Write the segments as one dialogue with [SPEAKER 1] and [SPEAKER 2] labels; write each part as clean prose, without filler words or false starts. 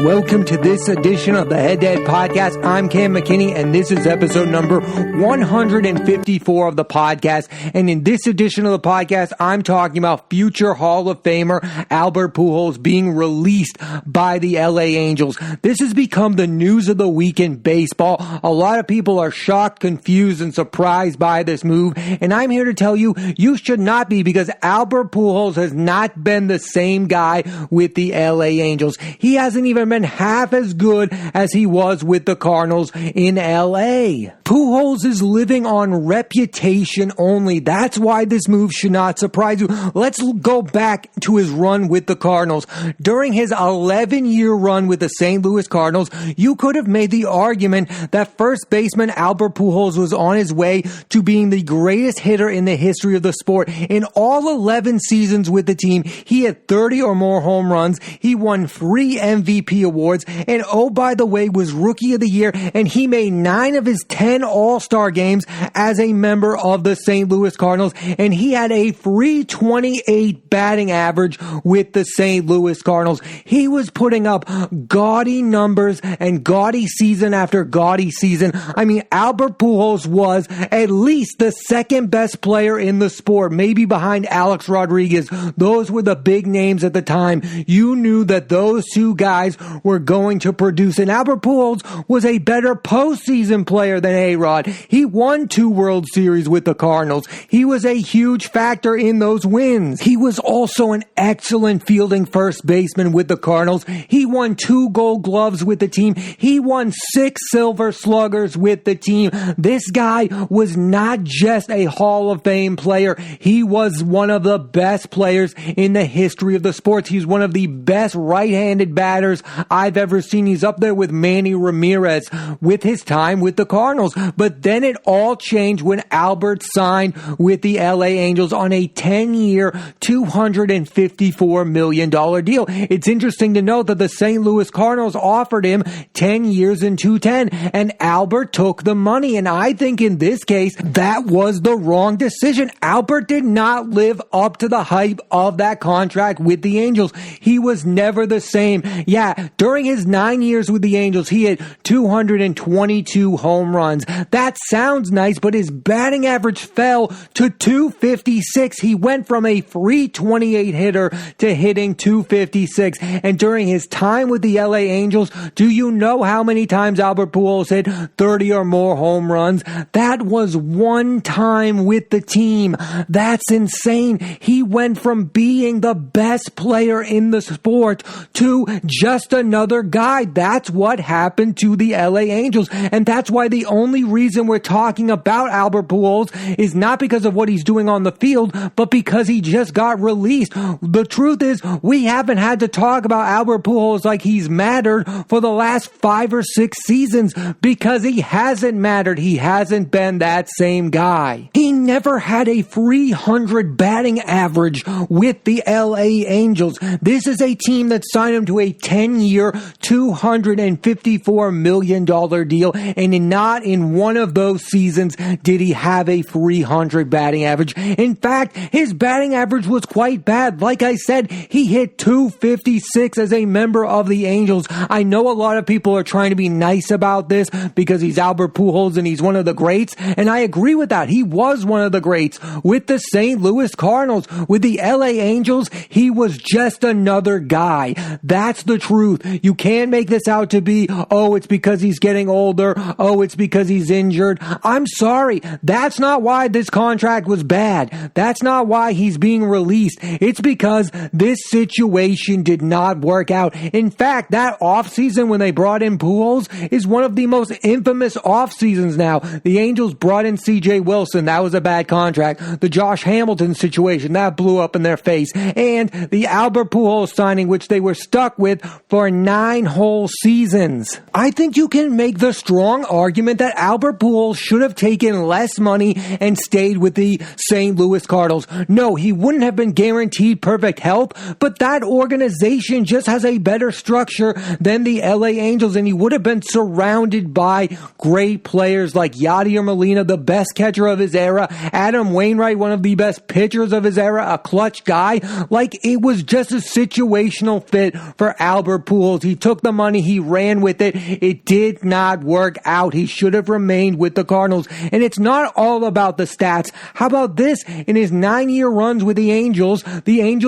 [SPEAKER 1] Welcome to this edition of the Head to Head Podcast. I'm Cam McKinney, and this is episode number 154 of the podcast. And in this edition of the podcast, I'm talking about future Hall of Famer Albert Pujols being released by the LA Angels. This has become the news of the week in baseball. A lot of people are shocked, confused, and surprised by this move. And I'm here to tell you, you should not be, because Albert Pujols has not been the same guy with the LA Angels. He hasn't even been half as good as he was with the Cardinals in LA. Pujols is living on reputation only. That's why this move should not surprise you. Let's go back to his run with the Cardinals. During his 11-year run with the St. Louis Cardinals, you could have made the argument that first baseman Albert Pujols was on his way to being the greatest hitter in the history of the sport. In all 11 seasons with the team, he had 30 or more home runs. He won 3 MVP awards, and oh, by the way, was Rookie of the Year, and he made 9 of his 10 All-Star games as a member of the St. Louis Cardinals, and he had a .328 batting average with the St. Louis Cardinals. He was putting up gaudy numbers and gaudy season after gaudy season. I mean, Albert Pujols was at least the second best player in the sport, maybe behind Alex Rodriguez. Those were the big names at the time. You knew that those two guys were going to produce. And Albert Pujols was a better postseason player than A-Rod. He won 2 World Series with the Cardinals. He was a huge factor in those wins. He was also an excellent fielding first baseman with the Cardinals. He won 2 Gold Gloves with the team. He won 6 Silver Sluggers with the team. This guy was not just a Hall of Fame player. He was one of the best players in the history of the sports. He's one of the best right-handed batters I've ever seen. He's up there with Manny Ramirez with his time with the Cardinals. But then it all changed when Albert signed with the LA Angels on a 10-year, $254 million deal. It's interesting to note that the St. Louis Cardinals offered him 10 years and $210, and Albert took the money. And I think in this case, that was the wrong decision. Albert did not live up to the hype of that contract with the Angels. He was never the same. Yeah, during his 9 years with the Angels, he had 222 home runs. That sounds nice, but his batting average fell to 256. He went from a .328 hitter to hitting 256. And during his time with the LA Angels, do you know how many times Albert Pujols hit 30 or more home runs? That was 1 time with the team. That's insane. He went from being the best player in the sport to just another guy. That's what happened to the LA Angels. And that's why the only reason we're talking about Albert Pujols is not because of what he's doing on the field, but because he just got released. The truth is, we haven't had to talk about Albert Pujols like he's mattered for the last 5 or 6 seasons, because he hasn't mattered. He hasn't been that same guy. He never had a .300 batting average with the LA Angels. This is a team that signed him to a 10-year, $254 million deal, and not in one of those seasons did he have a .300 batting average. In fact, his batting average was quite bad. Like I said, he hit 256 as a member of the Angels. I know a lot of people are trying to be nice about this because he's Albert Pujols and he's one of the greats, and I agree with that. He was one of the greats with the St. Louis Cardinals. With the LA Angels, he was just another guy. That's the truth. You can't make this out to be, oh, it's because he's getting older. Oh, it's because he's injured. I'm sorry. That's not why this contract was bad. That's not why he's being released. It's because this situation did not work out. In fact, that offseason when they brought in Pujols is one of the most infamous off seasons now. The Angels brought in C.J. Wilson. That was a bad contract. The Josh Hamilton situation, that blew up in their face. And the Albert Pujols signing, which they were stuck with for 9 whole seasons. I think you can make the strong argument that Albert Pujols should have taken less money and stayed with the St. Louis Cardinals. No, he wouldn't have been guaranteed perfect health, but that organization just has a better structure than the LA Angels, and he would have been surrounded by great players like Yadier Molina, the best catcher of his era, Adam Wainwright, one of the best pitchers of his era, a clutch guy. Like, it was just a situational fit for Albert Pujols. He took the money, he ran with it. It did not work out. He should have remained with the Cardinals. And it's not all about the stats. How about this? In his 9-year runs with the Angels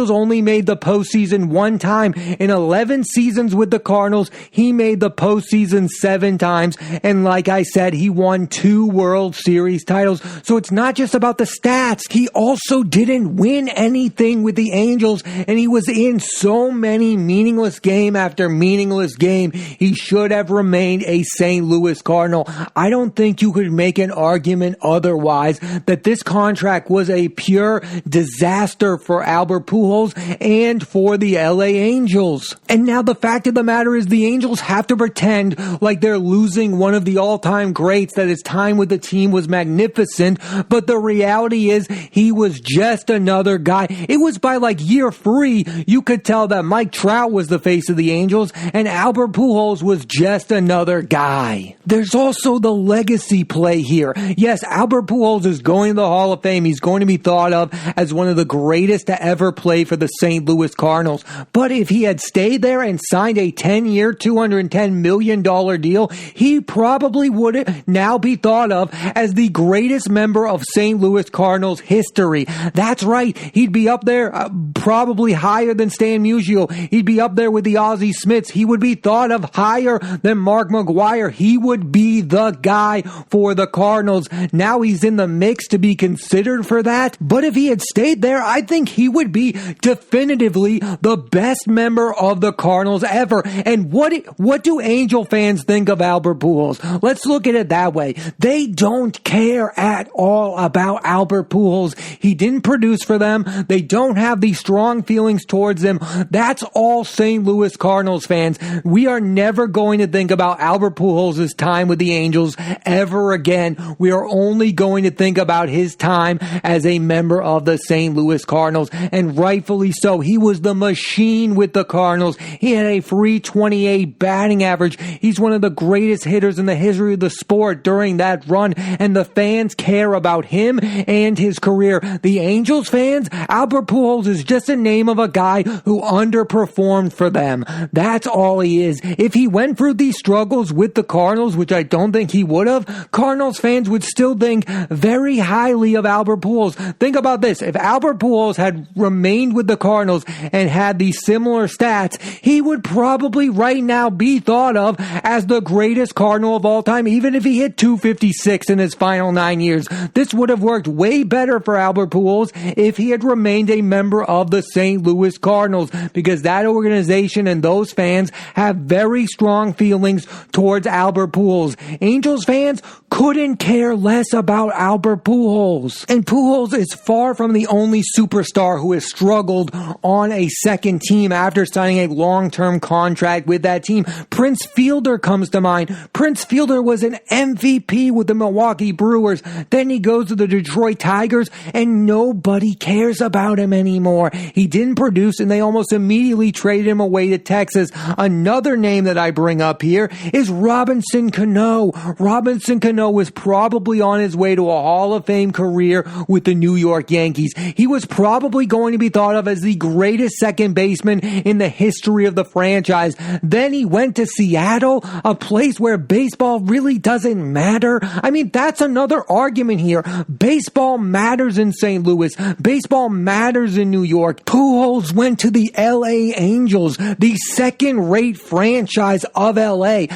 [SPEAKER 1] only made the postseason one time. In 11 seasons with the Cardinals, he made the postseason 7 times. And like I said, he won 2 World Series titles. So it's not just about the stats. He also didn't win anything with the Angels, and he was in so many meaningless game after meaningless game. He should have remained a St. Louis Cardinal. I don't think you could make an argument otherwise that this contract was a pure disaster for Albert Pujols and for the LA Angels. And now the fact of the matter is the Angels have to pretend like they're losing one of the all-time greats, that his time with the team was magnificent, but the reality is he was just another guy. It was by like year 3, you could tell that Mike Trout was the face of the Angels and Albert Pujols was just another guy. There's also the legacy play here. Yes, Albert Pujols is going to the Hall of Fame. He's going to be thought of as one of the greatest to ever play for the St. Louis Cardinals. But if he had stayed there and signed a 10-year, $210 million deal, he probably would now be thought of as the greatest member of St. Louis Cardinals history. That's right. He'd be up there probably higher than Stan Musial. He'd be up there with the Ozzie Smiths. He would be thought of higher than Mark McGwire. He would be the guy for the Cardinals. Now he's in the mix to be considered for that. But if he had stayed there, I think he would be definitively the best member of the Cardinals ever. And what do Angel fans think of Albert Pujols? Let's look at it that way. They don't care at all about Albert Pujols. He didn't produce for them. They don't have these strong feelings towards him. That's all St. Louis Cardinals fans. We are never going to think about Albert Pujols' time with the Angels ever again. We are only going to think about his time as a member of the St. Louis Cardinals, and rightfully so. He was the machine with the Cardinals. He had a .328 batting average. He's one of the greatest hitters in the history of the sport during that run, and the fans care about him and his career. The Angels fans, Albert Pujols is just a name of a guy who underperformed for them. That's all he is. If he went through these struggles with the Cardinals, which I don't think he would have, Cardinals fans would still think very highly of Albert Pujols. Think about this. If Albert Pujols had remained with the Cardinals and had these similar stats, he would probably right now be thought of as the greatest Cardinal of all time, even if he hit .256 in his final 9 years. This would have worked way better for Albert Pujols if he had remained a member of the St. Louis Cardinals, because that organization and those fans have very strong feelings towards Albert Pujols. Angels fans couldn't care less about Albert Pujols. And Pujols is far from the only superstar who has struggled on a second team after signing a long-term contract with that team. Prince Fielder comes to mind. Prince Fielder was an MVP with the Milwaukee Brewers. Then he goes to the Detroit Tigers and nobody cares about him anymore. He didn't produce and they almost immediately traded him away to Texas. Another name that I bring up here is Robinson Cano. Robinson Cano was probably on his way to a Hall of Fame career with the New York Yankees. He was probably going to be thought of as the greatest second baseman in the history of the franchise. Then he went to Seattle, a place where baseball really doesn't matter. I mean, that's another argument here. Baseball matters in St. Louis. Baseball matters in New York. Pujols went to the LA Angels, the second-rate franchise of LA.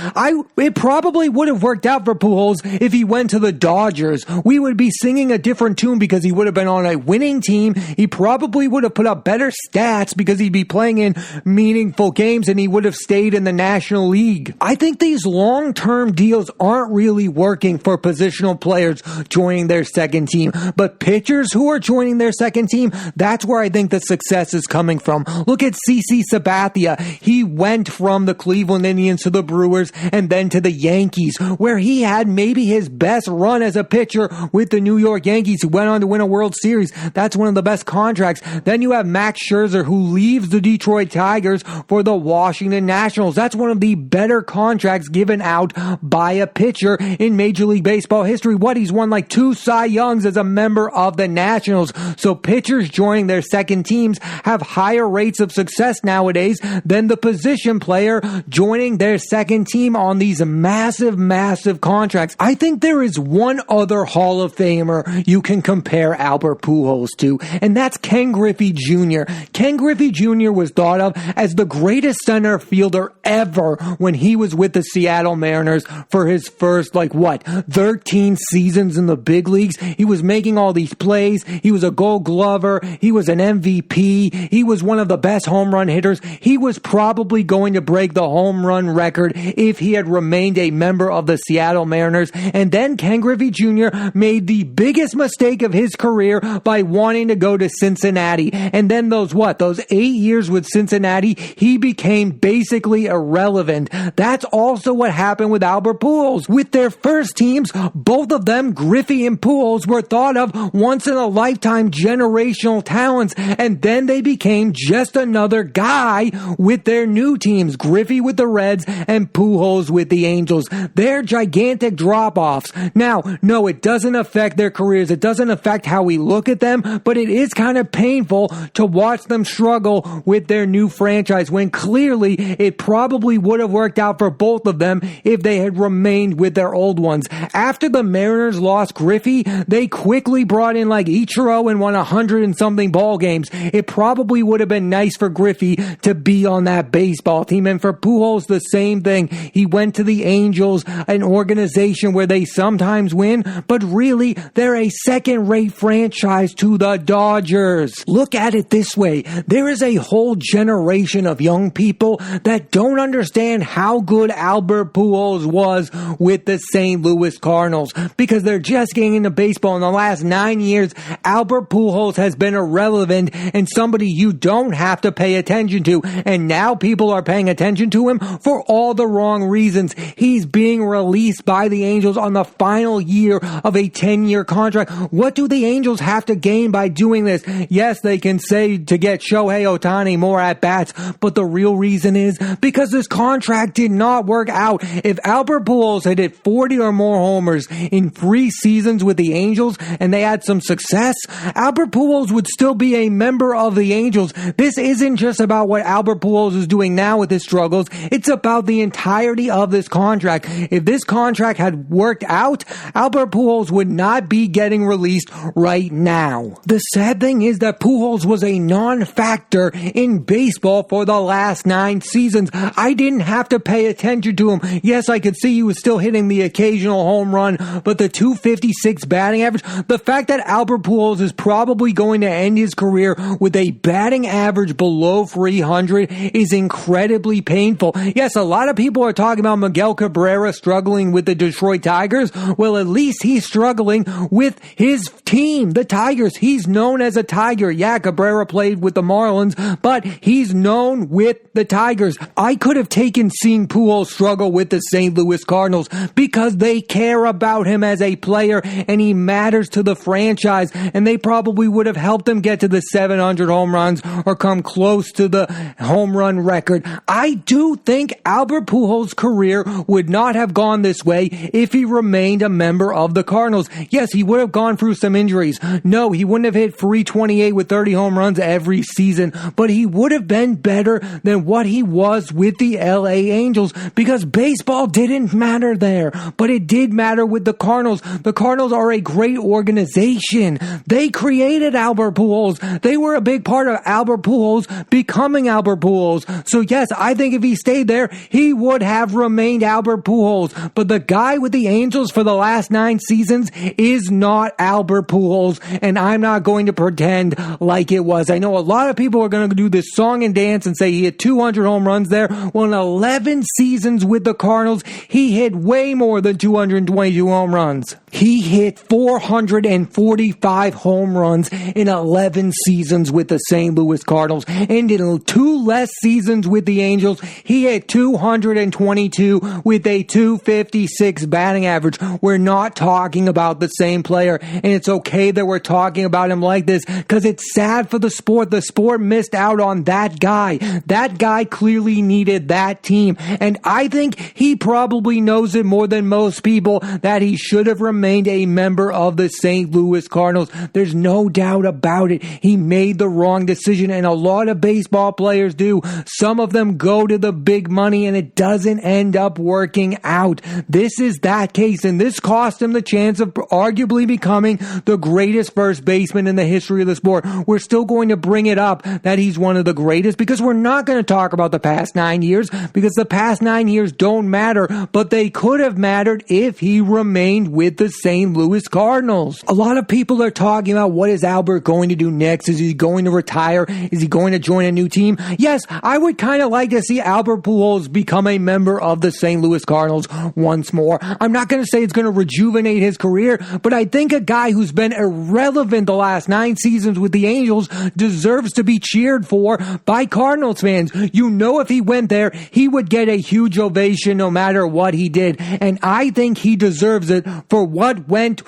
[SPEAKER 1] It probably would have worked out for Pujols if he went to the Dodgers. We would be singing a different tune because he would have been on a winning team. He probably would have put up better stats because he'd be playing in meaningful games and he would have stayed in the National League. I think these long-term deals aren't really working for positional players joining their second team. But pitchers who are joining their second team, that's where I think the success is coming from. Look at CC Sabathia. He went from the Cleveland Indians to the Brewers and then to the Yankees, where he had maybe his best run as a pitcher with the New York Yankees, who went on to win a World Series. That's one of the best contracts. Then you have Max Scherzer, who leaves the Detroit Tigers for the Washington Nationals. That's one of the better contracts given out by a pitcher in Major League Baseball history. He's won like 2 Cy Youngs as a member of the Nationals. So pitchers joining their second teams have higher rates of success nowadays than the position player joining their second team on these massive contracts. I think there is one other Hall of Famer you can compare Albert Pujols to, and that's Ken Griffey Jr. Ken Griffey Jr. was thought of as the greatest center fielder ever when he was with the Seattle Mariners for his first, 13 seasons in the big leagues. He was making all these plays. He was a Gold Glover. He was an MVP. He was one of the best home run hitters. He was probably going to break the home run record if he had remained a member of the Seattle Mariners. And then Ken Griffey Jr. made the biggest mistake of his career by wanting to go to Cincinnati. And then those 8 years with Cincinnati, he became basically irrelevant. That's also what happened with Albert Pujols. With their first teams, both of them, Griffey and Pujols, were thought of once-in-a-lifetime generational talents, and then they became just another guy with their new teams, Griffey with the Reds and Pujols with the Angels. They're gigantic drop-offs. Now, no, it doesn't affect their careers. It doesn't affect how we look at them, but it is kind of painful to watch them struggle with their new franchise when clearly it probably would have worked out for both of them if they had remained with their old ones. After the Mariners lost Griffey, they quickly brought in Ichiro and won 100 and something ball games. It probably would have been nice for Griffey to be on that baseball team. And for Pujols, the same thing. He went to the Angels, an organization where they sometimes win, but really they're a second-rate franchise to the Dodgers. Look at it this way. There is a whole generation of young people that don't understand how good Albert Pujols was with the St. Louis Cardinals because they're just getting into baseball. In the last 9 years, Albert Pujols has been irrelevant and somebody you don't have to pay attention to. And now people are paying attention to him for all the wrong reasons. He's being released by the Angels on the final year of a 10-year contract. What do the Angels have to gain by doing this? Yes, they can say to get Shohei Ohtani more at-bats, but the real reason is because this contract did not work out. If Albert Pujols had hit 40 or more homers in 3 seasons with the Angels and they had some success, Albert Pujols would still be a member of the Angels. This isn't just about what Albert Pujols is doing now with his struggles. It's about the entirety of this contract. If this contract had worked out, Albert Pujols would not be getting released right now. The sad thing is that Pujols was a non-factor in baseball for the last 9 seasons. I didn't have to pay attention to him. Yes, I could see he was still hitting the occasional home run, but the .256 batting average, the fact that Albert Pujols is probably going to end his career with a batting average below 300 is incredibly painful. Yes, a lot of people are talking about Miguel Cabrera struggling with the Detroit Tigers. Well, at least he's struggling with his team, the Tigers. He's known as a Tiger. Yeah, Cabrera played with the Marlins, but he's known with the Tigers. I could have taken seeing Pujols struggle with the St. Louis Cardinals because they care about him as a player and he matters to the franchise, and they probably would have helped him get to the 700 home runs or come close to the home run record. I do think Albert Pujols' career would not have gone this way if he remained a member of the Cardinals. Yes, he would have gone through some injuries. No, he wouldn't have hit 328 with 30 home runs every season, but he would have been better than what he was with the LA Angels because baseball didn't matter there, but it did matter with the Cardinals. The Cardinals are a great organization. They created Albert Pujols. They were a big part of Albert Pujols becoming Albert Pujols. So yes, I think if he stayed there, he would have remained Albert Pujols. But the guy with the Angels for the last 9 seasons is not Albert Pujols, and I'm not going to pretend like it was. I know a lot of people are going to do this song and dance and say he hit 200 home runs there. Well, in 11 seasons with the Cardinals, he hit way more than 222 home runs. He hit 445 home runs in 11 seasons with the St. Louis Cardinals. And in 2 less seasons with the Angels, he hit 222 with a .256 batting average. We're not talking about the same player. And it's okay that we're talking about him like this because it's sad for the sport. The sport missed out on that guy. That guy clearly needed that team. And I think he probably knows it more than most people that he should have remained remained a member of the St. Louis Cardinals. There's no doubt about it. He made the wrong decision, and a lot of baseball players do. Some of them go to the big money, and it doesn't end up working out. This is that case, and this cost him the chance of arguably becoming the greatest first baseman in the history of the sport. We're still going to bring it up that he's one of the greatest, because we're not going to talk about the past 9 years, because the past 9 years don't matter, but they could have mattered if he remained with the St. Louis Cardinals. A lot of people are talking about, what is Albert going to do next? Is he going to retire? Is he going to join a new team? Yes, I would kind of like to see Albert Pujols become a member of the St. Louis Cardinals once more. I'm not going to say it's going to rejuvenate his career, but I think a guy who's been irrelevant the last 9 seasons with the Angels deserves to be cheered for by Cardinals fans. You know, if he went there, he would get a huge ovation no matter what he did. And I think he deserves it for what went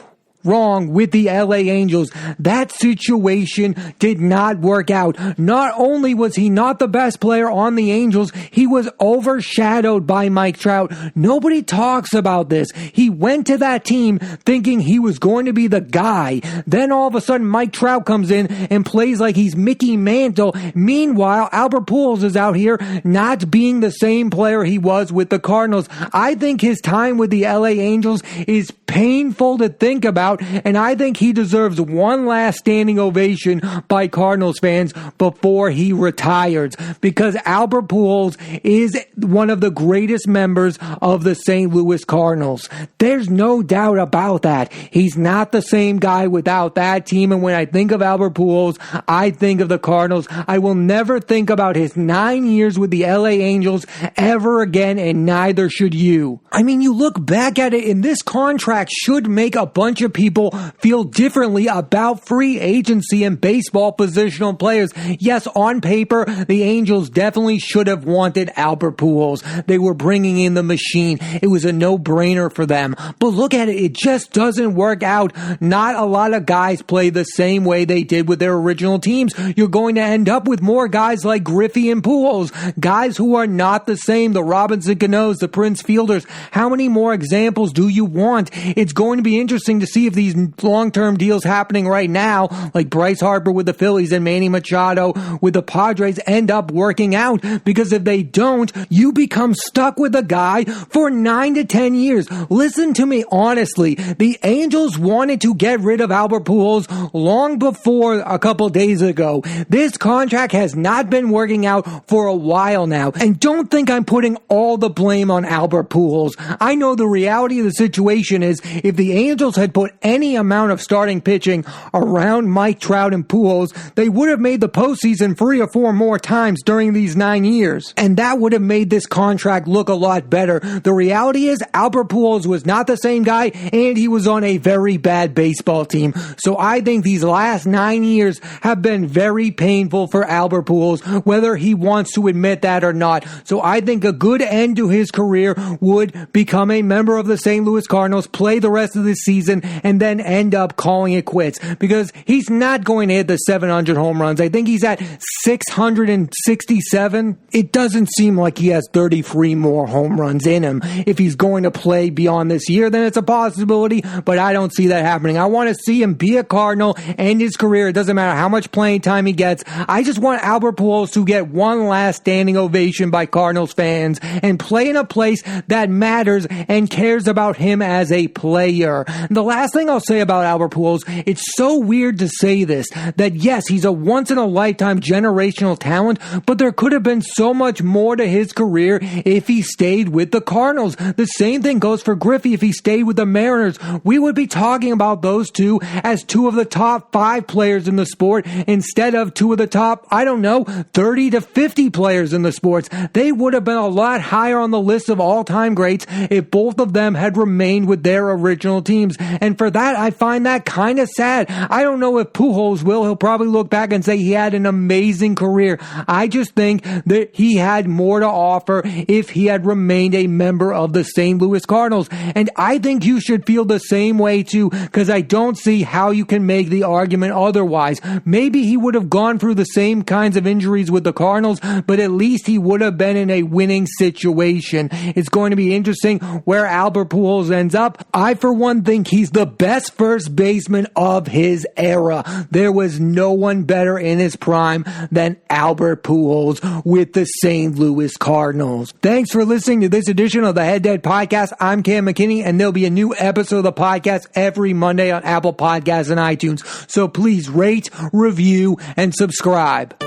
[SPEAKER 1] wrong with the LA Angels. That situation did not work out. Not only was he not the best player on the Angels, he was overshadowed by Mike Trout. Nobody talks about this. He went to that team thinking he was going to be the guy. Then all of a sudden Mike Trout comes in and plays like he's Mickey Mantle. Meanwhile, Albert Pujols is out here not being the same player he was with the Cardinals. I think his time with the LA Angels is painful to think about, and I think he deserves one last standing ovation by Cardinals fans before he retires, because Albert Pujols is one of the greatest members of the St. Louis Cardinals. There's no doubt about that. He's not the same guy without that team, and when I think of Albert Pujols, I think of the Cardinals. I will never think about his 9 years with the LA Angels ever again, and neither should you. I mean, you look back at it, and this contract should make a bunch of people feel differently about free agency and baseball positional players. Yes, on paper, the Angels definitely should have wanted Albert Pujols. They were bringing in the machine. It was a no-brainer for them. But look at it. It just doesn't work out. Not a lot of guys play the same way they did with their original teams. You're going to end up with more guys like Griffey and Pujols, guys who are not the same, the Robinson Canos, the Prince Fielders. How many more examples do you want? It's going to be interesting to see if these long-term deals happening right now, like Bryce Harper with the Phillies and Manny Machado with the Padres, end up working out. Because if they don't, you become stuck with a guy for 9 to 10 years. Listen to me honestly. The Angels wanted to get rid of Albert Pujols long before a couple days ago. This contract has not been working out for a while now. And don't think I'm putting all the blame on Albert Pujols. I know the reality of the situation is, if the Angels had put any amount of starting pitching around Mike Trout and Pujols, they would have made the postseason 3 or 4 more times during these 9 years. And that would have made this contract look a lot better. The reality is, Albert Pujols was not the same guy, and he was on a very bad baseball team. So I think these last 9 years have been very painful for Albert Pujols, whether he wants to admit that or not. So I think a good end to his career would become a member of the St. Louis Cardinals, play the rest of the season, and then end up calling it quits, because he's not going to hit the 700 home runs. I think he's at 667. It doesn't seem like he has 33 more home runs in him. If he's going to play beyond this year, then it's a possibility, but I don't see that happening. I want to see him be a Cardinal, end his career. It doesn't matter how much playing time he gets. I just want Albert Pujols to get one last standing ovation by Cardinals fans and play in a place that matters and cares about him as a player. The last thing I'll say about Albert Pujols, it's so weird to say this, that yes, he's a once-in-a-lifetime generational talent, but there could have been so much more to his career if he stayed with the Cardinals. The same thing goes for Griffey if he stayed with the Mariners. We would be talking about those two as 2 of the top 5 players in the sport instead of 2 of the top, 30 to 50 players in the sports. They would have been a lot higher on the list of all-time greats if both of them had remained with their original teams. And for for that, I find that kind of sad. I don't know if Pujols will. He'll probably look back and say he had an amazing career. I just think that he had more to offer if he had remained a member of the St. Louis Cardinals. And I think you should feel the same way too, because I don't see how you can make the argument otherwise. Maybe he would have gone through the same kinds of injuries with the Cardinals, but at least he would have been in a winning situation. It's going to be interesting where Albert Pujols ends up. I, for one, think he's the best first baseman of his era. There was no one better in his prime than Albert Pujols with the St. Louis Cardinals. Thanks for listening to this edition of the Head Dead Podcast. I'm Cam McKinney, and there'll be a new episode of the podcast every Monday on Apple Podcasts and iTunes. So please rate, review, and subscribe.